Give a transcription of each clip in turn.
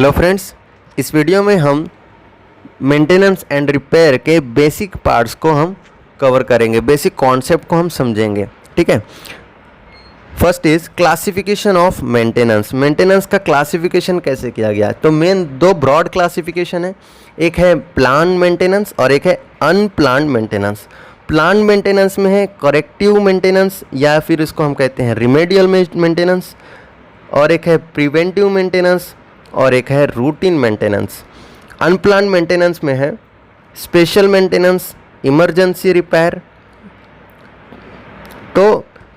Hello friends, इस video में हम मेंटेनेंस एंड रिपेयर के बेसिक पार्ट्स को हम कवर करेंगे, बेसिक कॉन्सेप्ट को हम समझेंगे। ठीक है। First is classification of maintenance. Maintenance का क्लासिफिकेशन कैसे किया गया है? तो मेन दो ब्रॉड क्लासिफिकेशन है, एक है प्लान मेंटेनेंस और एक है अनप्लान्ड मेंटेनेंस। प्लान मेंटेनेंस में है करेक्टिव मेंटेनेंस या फिर इसको हम कहते हैं रिमेडियल मेंटेनेंस, और एक है प्रिवेंटिव मेंटेनेंस और एक है रूटीन मेंटेनेंस। अनप्लान्ड मेंटेनेंस में है स्पेशल मेंटेनेंस, इमरजेंसी रिपेयर। तो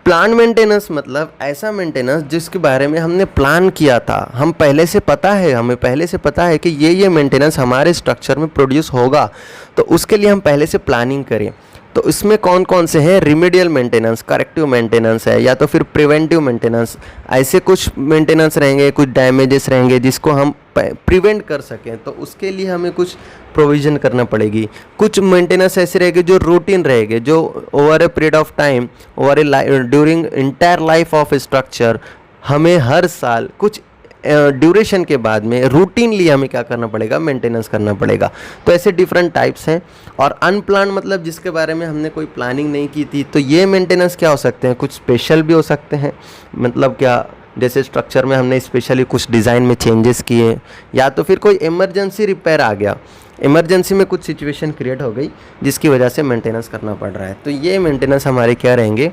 प्लान मेंटेनेंस मतलब ऐसा मेंटेनेंस जिसके बारे में हमने प्लान किया था, हमें पहले से पता है कि ये मेंटेनेंस हमारे स्ट्रक्चर में प्रोड्यूस होगा, तो उसके लिए हम पहले से प्लानिंग करें। तो इसमें कौन कौन से हैं? रिमेडियल मेंटेनेंस, करेक्टिव मेंटेनेंस है, या तो फिर प्रिवेंटिव मेंटेनेंस। ऐसे कुछ मेंटेनेंस रहेंगे, कुछ डैमेजेस रहेंगे जिसको हम प्रिवेंट कर सकें, तो उसके लिए हमें कुछ प्रोविज़न करना पड़ेगी। कुछ मेंटेनेंस ऐसे रहेंगे जो रूटीन रहेंगे, जो over a period of time, during entire life of structure, हमें हर साल कुछ ड्यूरेशन के बाद में रूटीनली हमें क्या करना पड़ेगा? मेंटेनेंस करना पड़ेगा। तो ऐसे डिफरेंट टाइप्स हैं। और अनप्लान मतलब जिसके बारे में हमने कोई प्लानिंग नहीं की थी, तो ये मेंटेनेंस क्या हो सकते हैं? कुछ स्पेशल भी हो सकते हैं, मतलब क्या, जैसे स्ट्रक्चर में हमने स्पेशली कुछ डिज़ाइन में चेंजेस किए, या तो फिर कोई इमरजेंसी रिपेयर आ गया, इमरजेंसी में कुछ सिचुएशन क्रिएट हो गई जिसकी वजह से मेंटेनेंस करना पड़ रहा है। तो ये मेंटेनेंस हमारे क्या रहेंगे?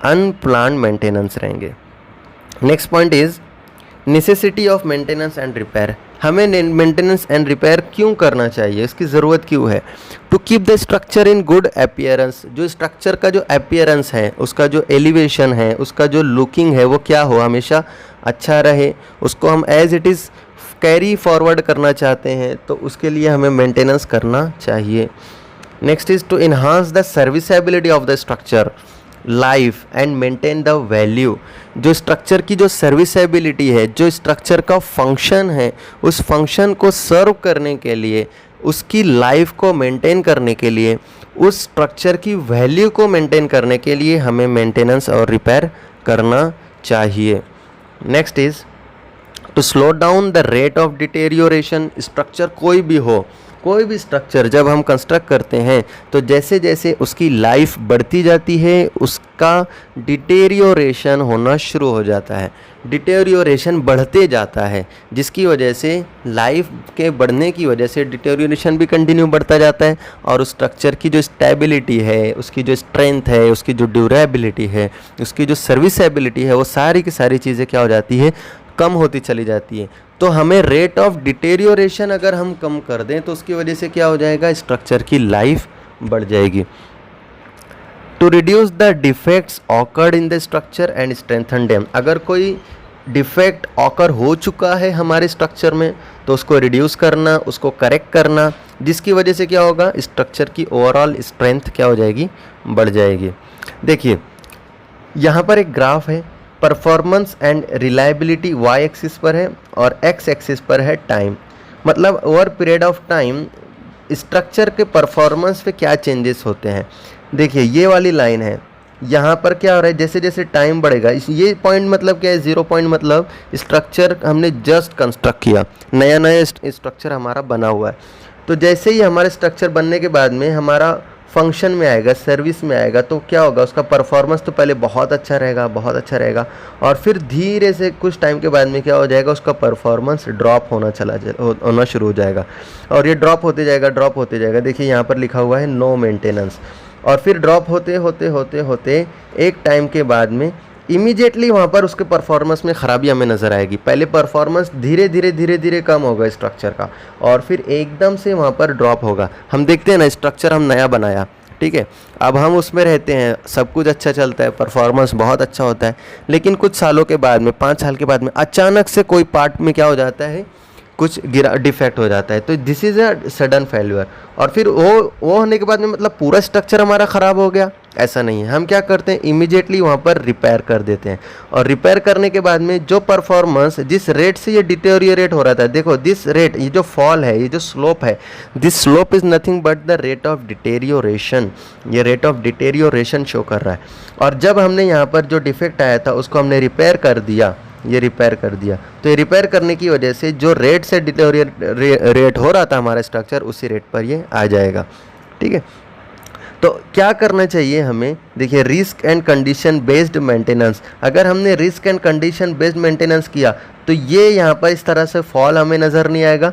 अनप्लान्ड मेंटेनेंस रहेंगे। Next point is necessity of maintenance and repair. हमें मेंटेनेंस एंड रिपेयर क्यों करना चाहिए, इसकी ज़रूरत क्यों है? To keep the structure in good appearance. जो स्ट्रक्चर का जो अपीयरेंस है, उसका जो एलिवेशन है, उसका जो लुकिंग है, वो क्या हो? हमेशा अच्छा रहे। उसको हम as it is carry forward करना चाहते हैं, तो उसके लिए हमें मेंटेनेंस करना चाहिए। Next is to enhance the serviceability of the structure life and maintain the value. जो स्ट्रक्चर की जो सर्विसेबिलिटी है, जो स्ट्रक्चर का फंक्शन है, उस फंक्शन को सर्व करने के लिए, उसकी लाइफ को मेंटेन करने के लिए, उस स्ट्रक्चर की वैल्यू को मेंटेन करने के लिए हमें मेंटेनेंस और रिपेयर करना चाहिए। Next is to slow down the rate of deterioration. Structure कोई भी स्ट्रक्चर जब हम कंस्ट्रक्ट करते हैं, तो जैसे जैसे उसकी लाइफ बढ़ती जाती है, उसका डिटेरियोरेशन होना शुरू हो जाता है। डिटेरियोरेशन बढ़ते जाता है, जिसकी वजह से लाइफ के बढ़ने की वजह से डिटेरियोरेशन भी कंटिन्यू बढ़ता जाता है, और उस स्ट्रक्चर की जो स्टेबिलिटी है, उसकी जो स्ट्रेंथ है, उसकी जो ड्यूरेबिलिटी है, उसकी जो सर्विसेबिलिटी है, वो सारी की सारी चीज़ें क्या हो जाती है? कम होती चली जाती है। तो हमें रेट ऑफ डिटेरियोरेशन अगर हम कम कर दें, तो उसकी वजह से क्या हो जाएगा? स्ट्रक्चर की लाइफ बढ़ जाएगी। To reduce the defects occurred in the structure and strengthen them. अगर कोई डिफेक्ट ऑकर हो चुका है हमारे स्ट्रक्चर में, तो उसको रिड्यूस करना, उसको करेक्ट करना, जिसकी वजह से क्या होगा? स्ट्रक्चर की ओवरऑल स्ट्रेंथ क्या हो जाएगी? बढ़ जाएगी। देखिए, यहाँ पर एक ग्राफ है, performance and reliability Y axis पर है और एक्स एक्सिस पर है टाइम। मतलब over period of time structure के परफॉर्मेंस पे क्या चेंजेस होते हैं। देखिए, ये वाली लाइन है, यहाँ पर क्या हो रहा है? जैसे जैसे टाइम बढ़ेगा, ये पॉइंट मतलब क्या है? 0 पॉइंट मतलब स्ट्रक्चर हमने जस्ट कंस्ट्रक्ट किया, नया नया स्ट्रक्चर हमारा बना हुआ है। तो जैसे ही हमारे स्ट्रक्चर बनने के बाद में हमारा फंक्शन में आएगा, सर्विस में आएगा, तो क्या होगा? उसका परफॉर्मेंस तो पहले बहुत अच्छा रहेगा, और फिर धीरे से कुछ टाइम के बाद में क्या हो जाएगा? उसका परफॉर्मेंस ड्रॉप होना शुरू हो जाएगा, और ये ड्रॉप होते जाएगा। देखिए, यहाँ पर लिखा हुआ है नो मेंटेनेंस, और फिर ड्रॉप होते एक टाइम के बाद में इमीडिएटली वहाँ पर उसके परफॉर्मेंस में ख़राबी हमें नज़र आएगी। पहले परफॉर्मेंस धीरे धीरे कम होगा स्ट्रक्चर का, और फिर एकदम से वहाँ पर ड्रॉप होगा। हम देखते हैं ना, स्ट्रक्चर हम नया बनाया, ठीक है, अब हम उसमें रहते हैं, सब कुछ अच्छा चलता है, परफॉर्मेंस बहुत अच्छा होता है, लेकिन कुछ सालों के बाद में, 5 साल के बाद में अचानक से कोई पार्ट में क्या हो जाता है? कुछ डिफेक्ट हो जाता है। तो this is a sudden failure, और फिर वो होने के बाद में मतलब पूरा स्ट्रक्चर हमारा ख़राब हो गया, ऐसा नहीं है। हम क्या करते हैं? इमीडिएटली वहाँ पर रिपेयर कर देते हैं, और रिपेयर करने के बाद में जो परफॉर्मेंस, जिस रेट से ये डिटेरियोरेट हो रहा था, देखो दिस रेट, ये जो फॉल है, ये जो स्लोप है, this slope is nothing but the rate of deterioration. ये रेट ऑफ डिटेरियोरेशन शो कर रहा है। और जब हमने यहाँ पर जो डिफेक्ट आया था उसको हमने रिपेयर कर दिया, ये रिपेयर कर दिया, तो ये रिपेयर करने की वजह से जो रेट से रेट हो रहा था हमारा स्ट्रक्चर, उसी रेट पर ये आ जाएगा। ठीक है, तो क्या करना चाहिए हमें? देखिए, risk and condition based maintenance. अगर हमने risk and condition based maintenance किया तो ये यहाँ पर इस तरह से फॉल हमें नज़र नहीं आएगा।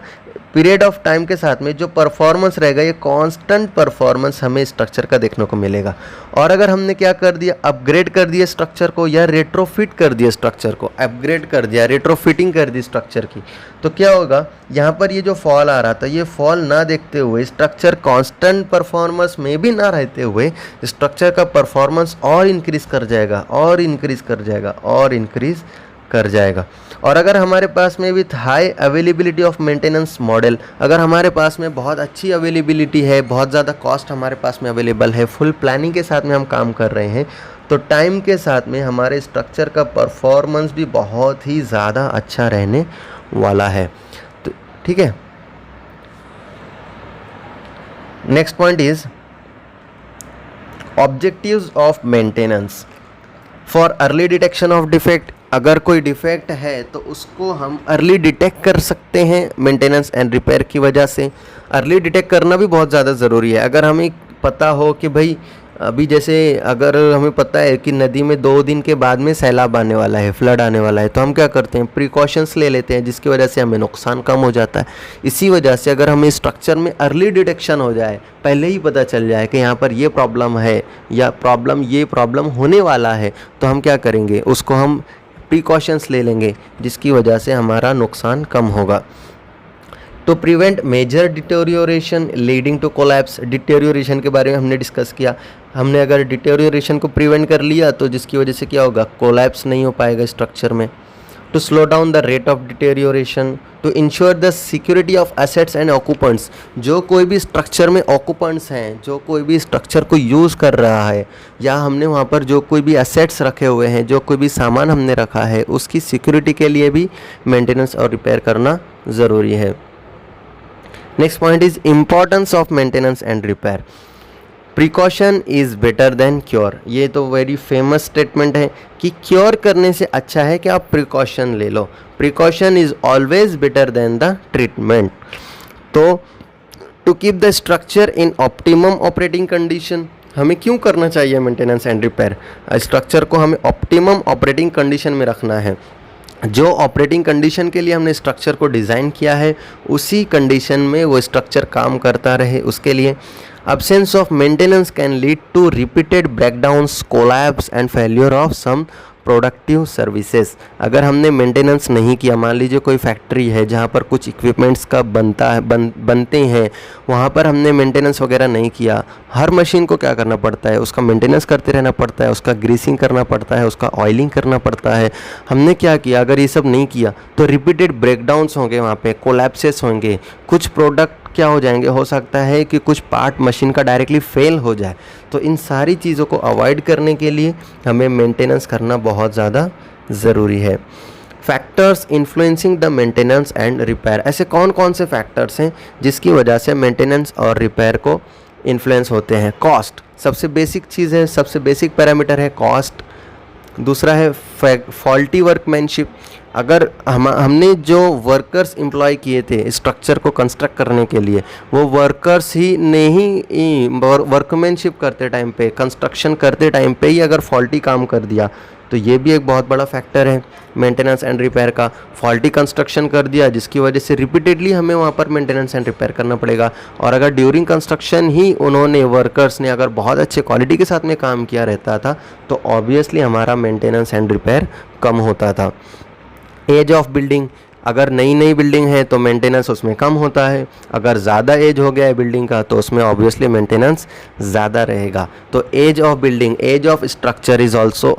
पीरियड ऑफ टाइम के साथ में जो परफॉर्मेंस रहेगा, ये कांस्टेंट परफॉर्मेंस हमें स्ट्रक्चर का देखने को मिलेगा। और अगर हमने क्या कर दिया, अपग्रेड कर दिया स्ट्रक्चर को या रेट्रोफिट कर दिया स्ट्रक्चर को, अपग्रेड कर दिया, रेट्रोफिटिंग कर दी स्ट्रक्चर की, तो क्या होगा, यहाँ पर ये जो फॉल आ रहा था, ये फॉल ना देखते हुए, स्ट्रक्चर कांस्टेंट परफॉर्मेंस में भी ना रहते हुए, स्ट्रक्चर का परफॉर्मेंस और इंक्रीज कर जाएगा, और इंक्रीज कर जाएगा, और इंक्रीज कर जाएगा। और अगर हमारे पास में with high availability of maintenance model, अगर हमारे पास में बहुत अच्छी अवेलेबिलिटी है, बहुत ज़्यादा कॉस्ट हमारे पास में अवेलेबल है, फुल प्लानिंग के साथ में हम काम कर रहे हैं, तो टाइम के साथ में हमारे स्ट्रक्चर का परफॉर्मेंस भी बहुत ही ज़्यादा अच्छा रहने वाला है। तो ठीक है, next point is objectives of maintenance for early detection of defect. अगर कोई डिफेक्ट है तो उसको हम अर्ली डिटेक्ट कर सकते हैं मेंटेनेंस एंड रिपेयर की वजह से। अर्ली डिटेक्ट करना भी बहुत ज़्यादा ज़रूरी है। अगर हमें पता हो कि भाई अभी जैसे अगर हमें पता है कि नदी में 2 दिन के बाद में सैलाब आने वाला है, फ्लड आने वाला है, तो हम क्या करते हैं, प्रिकॉशंस ले लेते हैं, जिसकी वजह से हमें नुकसान कम हो जाता है। इसी वजह से अगर हमें स्ट्रक्चर में अर्ली डिटेक्शन हो जाए, पहले ही पता चल जाए कि यहाँ पर ये प्रॉब्लम है या ये प्रॉब्लम होने वाला है, तो हम क्या करेंगे, उसको हम प्रिकॉशंस ले लेंगे, जिसकी वजह से हमारा नुकसान कम होगा। तो prevent major deterioration leading to collapse. Deterioration के बारे में हमने डिस्कस किया। हमने अगर डिटेरियोरेशन को प्रिवेंट कर लिया तो जिसकी वजह से क्या होगा, कोलैप्स नहीं हो पाएगा स्ट्रक्चर में। To slow down the rate of deterioration, to ensure the security of assets and occupants. जो कोई भी स्ट्रक्चर में ऑक्यूपेंट्स हैं, जो कोई भी स्ट्रक्चर को यूज़ कर रहा है, या हमने वहाँ पर जो कोई भी एसेट्स रखे हुए हैं, जो कोई भी सामान हमने रखा है, उसकी सिक्योरिटी के लिए भी मेंटेनेंस और रिपेयर करना ज़रूरी है। Next point is importance of maintenance and repair. Precaution is better than cure. ये तो वेरी फेमस स्टेटमेंट है कि क्योर करने से अच्छा है कि आप प्रिकॉशन ले लो। Precaution is always better than the treatment. तो to keep the structure in optimum operating condition, हमें क्यों करना चाहिए मेंटेनेंस एंड रिपेयर? स्ट्रक्चर को हमें ऑप्टिमम ऑपरेटिंग कंडीशन में रखना है। जो ऑपरेटिंग कंडीशन के लिए हमने स्ट्रक्चर को डिज़ाइन किया है, उसी कंडीशन में वो स्ट्रक्चर काम करता रहे, उसके लिए। Absence of maintenance can lead to repeated breakdowns, collapse and failure of some productive services. अगर हमने मेंटेनेंस नहीं किया, मान लीजिए कोई फैक्ट्री है जहाँ पर कुछ इक्विपमेंट्स का बनते हैं, वहाँ पर हमने मेंटेनेंस वगैरह नहीं किया। हर मशीन को क्या करना पड़ता है, उसका मेंटेनेंस करते रहना पड़ता है, उसका ग्रीसिंग करना पड़ता है, उसका ऑयलिंग करना पड़ता है। हमने क्या किया, अगर ये सब नहीं किया तो रिपीटेड ब्रेकडाउन्स होंगे, वहाँ पे कोलैप्सेस होंगे, कुछ प्रोडक्ट क्या हो जाएंगे, हो सकता है कि कुछ पार्ट मशीन का डायरेक्टली फेल हो जाए। तो इन सारी चीज़ों को अवॉइड करने के लिए हमें मेंटेनेंस करना बहुत ज़्यादा ज़रूरी है। Factors influencing the maintenance and repair. ऐसे कौन कौन से फैक्टर्स हैं जिसकी वजह से मेंटेनेंस और रिपेयर को इन्फ्लुएंस होते हैं? कॉस्ट सबसे बेसिक चीज़ है, सबसे बेसिक पैरामीटर है कॉस्ट। दूसरा है फॉल्टी वर्कमैनशिप। अगर हमने जो वर्कर्स एम्प्लॉय किए थे स्ट्रक्चर को कंस्ट्रक्ट करने के लिए, वो वर्कर्स ही नहीं वर्कमैनशिप करते टाइम पे, कंस्ट्रक्शन करते टाइम पे ही अगर फॉल्टी काम कर दिया, तो ये भी एक बहुत बड़ा फैक्टर है मेंटेनेंस एंड रिपेयर का। फॉल्टी कंस्ट्रक्शन कर दिया जिसकी वजह से रिपीटेडली हमें वहाँ पर मेंटेनेंस एंड रिपेयर करना पड़ेगा। और अगर ड्यूरिंग कंस्ट्रक्शन ही उन्होंने वर्कर्स ने अगर बहुत अच्छे क्वालिटी के साथ में काम किया रहता था, तो ऑब्वियसली हमारा मेंटेनेंस एंड रिपेयर कम होता था। एज ऑफ बिल्डिंग, अगर नई नई बिल्डिंग है तो मेंटेनेंस उसमें कम होता है। अगर ज़्यादा एज हो गया है बिल्डिंग का तो उसमें ऑब्वियसली मेंटेनेंस ज़्यादा रहेगा। तो age of building, age of structure is also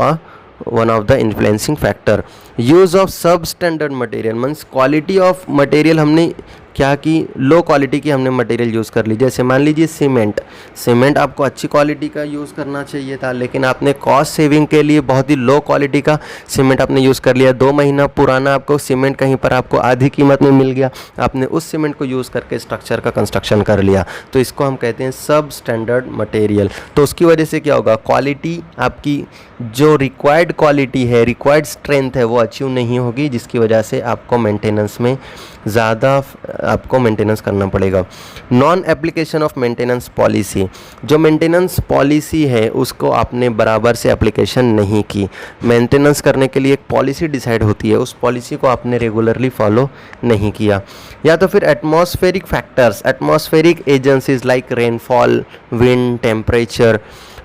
one of the influencing factor. Use of sub standard material means quality of material हमने क्या कि लो क्वालिटी की हमने मटेरियल यूज़ कर ली। जैसे मान लीजिए सीमेंट आपको अच्छी क्वालिटी का यूज़ करना चाहिए था, लेकिन आपने कॉस्ट सेविंग के लिए बहुत ही लो क्वालिटी का सीमेंट आपने यूज़ कर लिया। 2 महीना पुराना आपको सीमेंट कहीं पर आपको आधी कीमत में मिल गया, आपने उस सीमेंट को यूज़ करके स्ट्रक्चर का कंस्ट्रक्शन कर लिया, तो इसको हम कहते हैं सब स्टैंडर्ड मटेरियल। तो उसकी वजह से क्या होगा, क्वालिटी आपकी जो रिक्वायर्ड क्वालिटी है, रिक्वायर्ड स्ट्रेंथ है, वो अचीव नहीं होगी, जिसकी वजह से आपको मेंटेनेंस में ज़्यादा आपको मेंटेनेंस करना पड़ेगा। Non application of maintenance policy, जो मेंटेनेंस पॉलिसी है उसको आपने बराबर से एप्लीकेशन नहीं की। मेंटेनेंस करने के लिए एक पॉलिसी डिसाइड होती है, उस पॉलिसी को आपने रेगुलरली फॉलो नहीं किया। या तो फिर atmospheric factors, atmospheric agencies like rainfall, wind, temperature,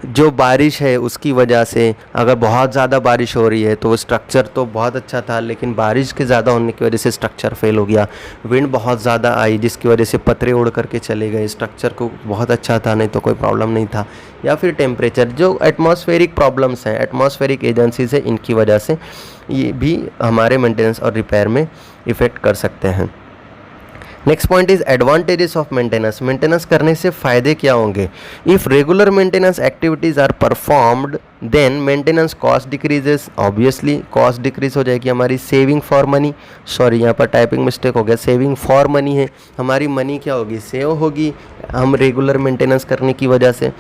जो बारिश है उसकी वजह से अगर बहुत ज़्यादा बारिश हो रही है तो वो स्ट्रक्चर तो बहुत अच्छा था, लेकिन बारिश के ज़्यादा होने की वजह से स्ट्रक्चर फेल हो गया। विंड बहुत ज़्यादा आई जिसकी वजह से पतरे उड़ करके चले गए, स्ट्रक्चर को बहुत अच्छा था, नहीं तो कोई प्रॉब्लम नहीं था। या फिर टेम्परेचर, जो एटमॉस्फेरिक प्रॉब्लम्स हैं, एटमॉस्फेरिक एजेंसीज है, इनकी वजह से ये भी हमारे मेंटेनेंस और रिपेयर में इफ़ेक्ट कर सकते हैं। Next point is advantages of maintenance. Maintenance करने से फ़ायदे क्या होंगे। If regular maintenance activities are performed then maintenance cost decreases. Obviously cost decrease हो जाएगी हमारी। सेविंग फॉर मनी, सॉरी यहाँ पर टाइपिंग मिस्टेक हो गया, सेविंग फॉर मनी है, हमारी मनी क्या होगी, सेव होगी हम रेगुलर मेंटेनेंस करने की वजह से।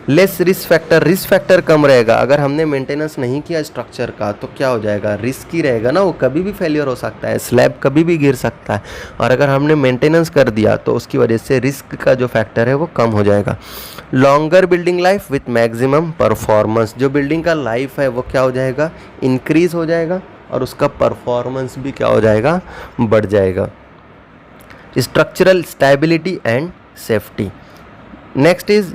Less risk factor, risk factor कम रहेगा। अगर हमने मेंटेनेंस नहीं किया स्ट्रक्चर का तो क्या हो जाएगा, रिस्क ही रहेगा ना, वो कभी भी फेलियर हो सकता है, स्लैब कभी भी गिर सकता है। और अगर हमने मेंटेनेंस कर दिया तो उसकी वजह से रिस्क का जो फैक्टर है वो कम हो जाएगा। Longer building life with maximum performance, जो बिल्डिंग का लाइफ है वो क्या हो जाएगा, इंक्रीज हो जाएगा और उसका परफॉर्मेंस भी क्या हो जाएगा, बढ़ जाएगा। Structural stability and safety. Next is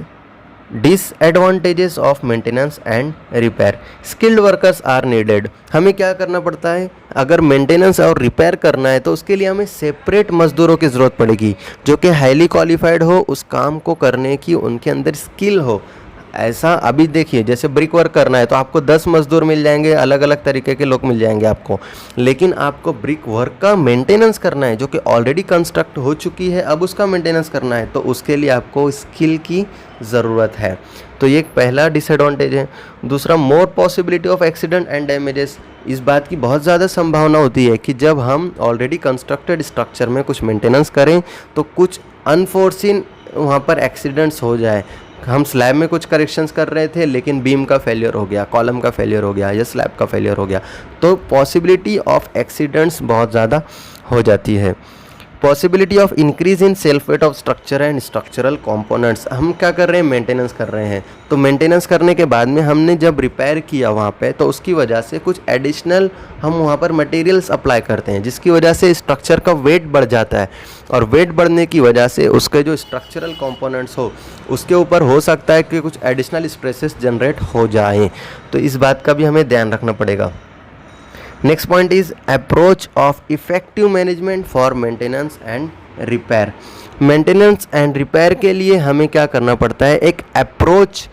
disadvantages of maintenance and repair. Skilled workers are needed. हमें क्या करना पड़ता है, अगर मेंटेनेंस और रिपेयर करना है तो उसके लिए हमें सेपरेट मजदूरों की ज़रूरत पड़ेगी जो कि हाईली क्वालिफाइड हो, उस काम को करने की उनके अंदर स्किल हो। ऐसा अभी देखिए, जैसे ब्रिक वर्क करना है तो आपको 10 मजदूर मिल जाएंगे, अलग अलग तरीके के लोग मिल जाएंगे आपको, लेकिन आपको ब्रिक वर्क का मेंटेनेंस करना है जो कि ऑलरेडी कंस्ट्रक्ट हो चुकी है, अब उसका मेंटेनेंस करना है तो उसके लिए आपको स्किल की ज़रूरत है। तो ये एक पहला डिसएडवांटेज है। दूसरा, मोर possibility of accident and damages. इस बात की बहुत ज़्यादा संभावना होती है कि जब हम ऑलरेडी कंस्ट्रक्टेड स्ट्रक्चर में कुछ मेंटेनेंस करें तो कुछ अनफोर्सिन वहाँ पर एक्सीडेंट्स हो जाए। हम स्लैब में कुछ करेक्शंस कर रहे थे लेकिन बीम का फेलियर हो गया, कॉलम का फेलियर हो गया या स्लैब का फेलियर हो गया, तो पॉसिबिलिटी ऑफ एक्सीडेंट्स बहुत ज़्यादा हो जाती है। Possibility of increase in self weight of structure and structural components. हम क्या कर रहे हैं, मेंटेनेंस कर रहे हैं, तो मेंटेनेंस करने के बाद में हमने जब रिपेयर किया वहाँ पे तो उसकी वजह से कुछ एडिशनल हम वहाँ पर मटेरियल्स अप्लाई करते हैं जिसकी वजह से स्ट्रक्चर का वेट बढ़ जाता है, और वेट बढ़ने की वजह से उसके जो स्ट्रक्चरल कंपोनेंट्स हो उसके ऊपर हो सकता है कि कुछ एडिशनल स्ट्रेसेस जनरेट हो जाएं, तो इस बात का भी हमें ध्यान रखना पड़ेगा। Next point is approach of effective management for maintenance and repair. Maintenance and repair के लिए हमें क्या करना पड़ता है, एक अप्रोच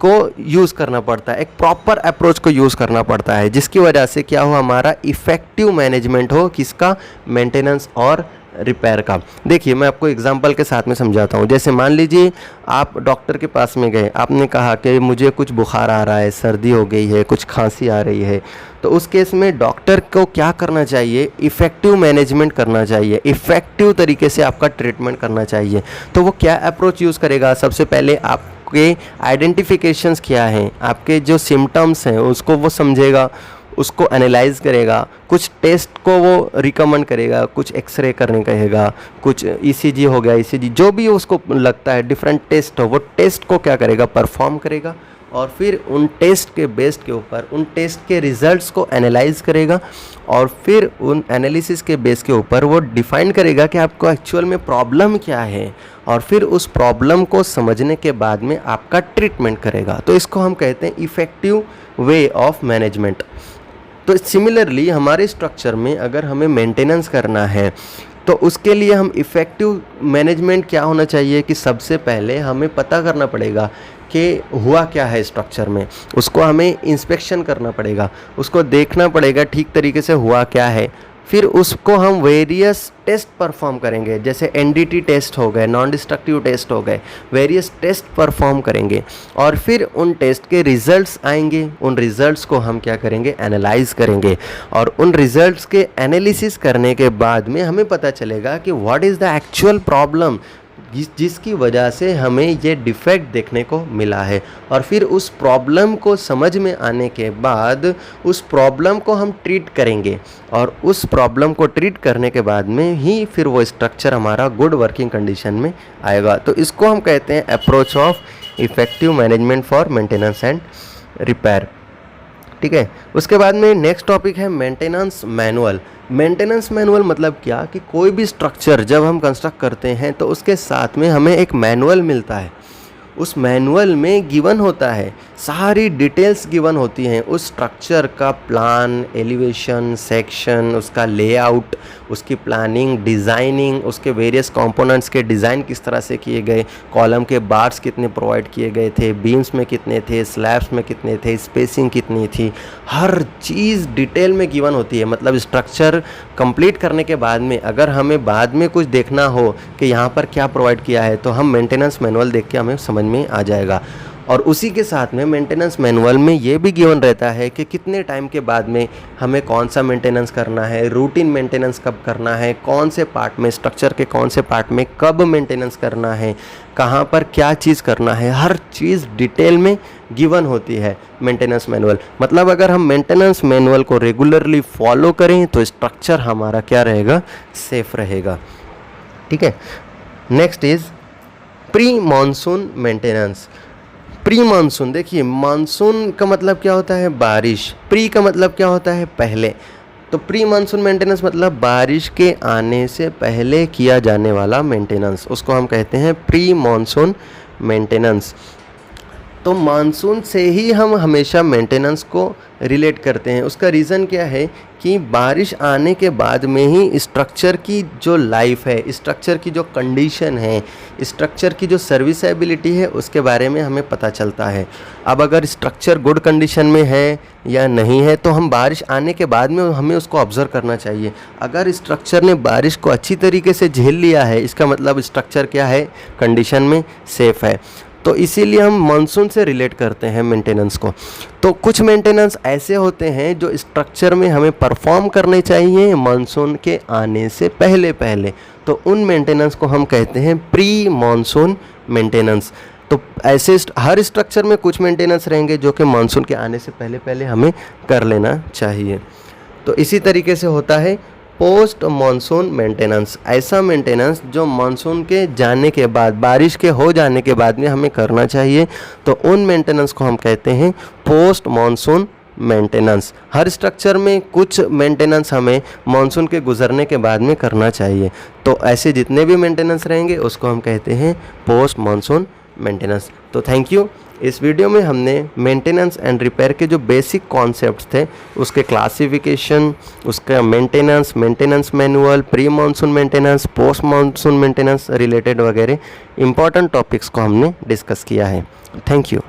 को यूज़ करना पड़ता है, एक प्रॉपर अप्रोच को यूज़ करना पड़ता है जिसकी वजह से क्या हो, हमारा इफ़ेक्टिव मैनेजमेंट हो, किसका, मेंटेनेंस और रिपेयर का। देखिए मैं आपको एग्जांपल के साथ में समझाता हूँ। जैसे मान लीजिए आप डॉक्टर के पास में गए, आपने कहा कि मुझे कुछ बुखार आ रहा है, सर्दी हो गई है, कुछ खांसी आ रही है, तो उस केस में डॉक्टर को क्या करना चाहिए, इफ़ेक्टिव मैनेजमेंट करना चाहिए, इफ़ेक्टिव तरीके से आपका ट्रीटमेंट करना चाहिए। तो वो क्या अप्रोच यूज़ करेगा, सबसे पहले आपके आइडेंटिफिकेशंस क्या हैं, आपके जो सिम्टम्स हैं उसको वो समझेगा, उसको एनालाइज करेगा, कुछ टेस्ट को वो रिकमेंड करेगा, कुछ एक्सरे करने कहेगा, कुछ ईसीजी हो गया, ईसीजी जो भी उसको लगता है डिफरेंट टेस्ट हो, वो टेस्ट को क्या करेगा, परफॉर्म करेगा, और फिर उन टेस्ट के बेस के ऊपर उन टेस्ट के रिजल्ट्स को एनालाइज करेगा, और फिर उन एनालिसिस के बेस के ऊपर वो डिफाइन करेगा कि आपको एक्चुअल में प्रॉब्लम क्या है, और फिर उस प्रॉब्लम को समझने के बाद में आपका ट्रीटमेंट करेगा। तो इसको हम कहते हैं इफ़ेक्टिव वे ऑफ मैनेजमेंट। तो सिमिलरली हमारे स्ट्रक्चर में अगर हमें मेंटेनेंस करना है तो उसके लिए हम इफ़ेक्टिव मैनेजमेंट क्या होना चाहिए कि सबसे पहले हमें पता करना पड़ेगा कि हुआ क्या है स्ट्रक्चर में, उसको हमें इंस्पेक्शन करना पड़ेगा, उसको देखना पड़ेगा ठीक तरीके से हुआ क्या है, फिर उसको हम वेरियस टेस्ट परफॉर्म करेंगे, जैसे एनडीटी टेस्ट हो गए, नॉन डिस्ट्रक्टिव टेस्ट हो गए, वेरियस टेस्ट परफॉर्म करेंगे और फिर उन टेस्ट के रिजल्ट्स आएंगे। उन रिजल्ट्स को हम क्या करेंगे, एनालाइज करेंगे और उन रिजल्ट्स के एनालिसिस करने के बाद में हमें पता चलेगा कि what is the actual problem जिसकी वजह से हमें ये डिफेक्ट देखने को मिला है। और फिर उस प्रॉब्लम को समझ में आने के बाद उस प्रॉब्लम को हम ट्रीट करेंगे और उस प्रॉब्लम को ट्रीट करने के बाद में ही फिर वो स्ट्रक्चर हमारा गुड वर्किंग कंडीशन में आएगा। तो इसको हम कहते हैं approach of effective management for maintenance and repair. ठीक है, उसके बाद में नेक्स्ट टॉपिक है मेंटेनेंस मैनुअल। मेंटेनेंस मैनुअल मतलब क्या कि कोई भी स्ट्रक्चर जब हम कंस्ट्रक्ट करते हैं तो उसके साथ में हमें एक मैनुअल मिलता है। उस मैनुअल में गिवन होता है, सारी डिटेल्स गिवन होती हैं उस स्ट्रक्चर का, प्लान, एलिवेशन, सेक्शन, उसका लेआउट, उसकी प्लानिंग, डिज़ाइनिंग, उसके वेरियस कंपोनेंट्स के डिज़ाइन किस तरह से किए गए, कॉलम के बार्स कितने प्रोवाइड किए गए थे, बीम्स में कितने थे, स्लैब्स में कितने थे, स्पेसिंग कितनी थी, हर चीज़ डिटेल में गिवन होती है। मतलब स्ट्रक्चर कंप्लीट करने के बाद में अगर हमें बाद में कुछ देखना हो कि यहाँ पर क्या प्रोवाइड किया है तो हम मेंटेनेंस मैनुअल देख के हमें समझ में आ जाएगा। और उसी के साथ में मेंटेनेंस मैनुअल में ये भी गिवन रहता है कि कितने टाइम के बाद में हमें कौन सा मेंटेनेंस करना है, रूटीन मेंटेनेंस कब करना है, कौन से पार्ट में, स्ट्रक्चर के कौन से पार्ट में कब मेंटेनेंस करना है, कहाँ पर क्या चीज़ करना है, हर चीज़ डिटेल में गिवन होती है मेंटेनेंस मैनुअल। मतलब अगर हम मेंटेनेंस मैनुअल को रेगुलरली फॉलो करें तो स्ट्रक्चर हमारा क्या रहेगा, सेफ रहेगा। ठीक है, next is pre monsoon maintenance. Pre monsoon, देखिए मानसून का मतलब क्या होता है, बारिश। प्री का मतलब क्या होता है, पहले। तो प्री मानसून मेंटेनेंस मतलब बारिश के आने से पहले किया जाने वाला मेंटेनेंस, उसको हम कहते हैं प्री मानसून मेंटेनेंस। तो मानसून से ही हम हमेशा मेंटेनेंस को रिलेट करते हैं। उसका रीज़न क्या है कि बारिश आने के बाद में ही स्ट्रक्चर की जो लाइफ है, स्ट्रक्चर की जो कंडीशन है, स्ट्रक्चर की जो सर्विसेबिलिटी है, उसके बारे में हमें पता चलता है। अब अगर स्ट्रक्चर गुड कंडीशन में है या नहीं है तो हम बारिश आने के बाद में हमें उसको ऑब्ज़र्व करना चाहिए। अगर स्ट्रक्चर ने बारिश को अच्छी तरीके से झेल लिया है, इसका मतलब स्ट्रक्चर क्या है, कंडीशन में सेफ़ है। तो इसीलिए हम मानसून से रिलेट करते हैं मेंटेनेंस को। तो कुछ मेंटेनेंस ऐसे होते हैं जो स्ट्रक्चर में हमें परफॉर्म करने चाहिए मानसून के आने से पहले पहले, तो उन मेंटेनेंस को हम कहते हैं प्री मानसून मेंटेनेंस। तो ऐसे हर स्ट्रक्चर में कुछ मेंटेनेंस रहेंगे जो कि मानसून के आने से पहले पहले हमें कर लेना चाहिए। तो इसी तरीके से होता है पोस्ट मानसून मेंटेनेंस। ऐसा मेंटेनेंस जो मानसून के जाने के बाद, बारिश के हो जाने के बाद में हमें करना चाहिए, तो उन मेंटेनेंस को हम कहते हैं पोस्ट मानसून मेंटेनेंस। हर स्ट्रक्चर में कुछ मेंटेनेंस हमें मानसून के गुजरने के बाद में करना चाहिए। तो ऐसे जितने भी मेंटेनेंस रहेंगे उसको हम कहते हैं पोस्ट मानसून मेंटेनेंस। तो थैंक यू। इस वीडियो में हमने मेंटेनेंस एंड रिपेयर के जो बेसिक कॉन्सेप्ट्स थे उसके क्लासिफिकेशन, उसका maintenance, maintenance manual, pre monsoon maintenance, post monsoon maintenance related वगैरह इंपॉर्टेंट टॉपिक्स को हमने डिस्कस किया है। Thank you.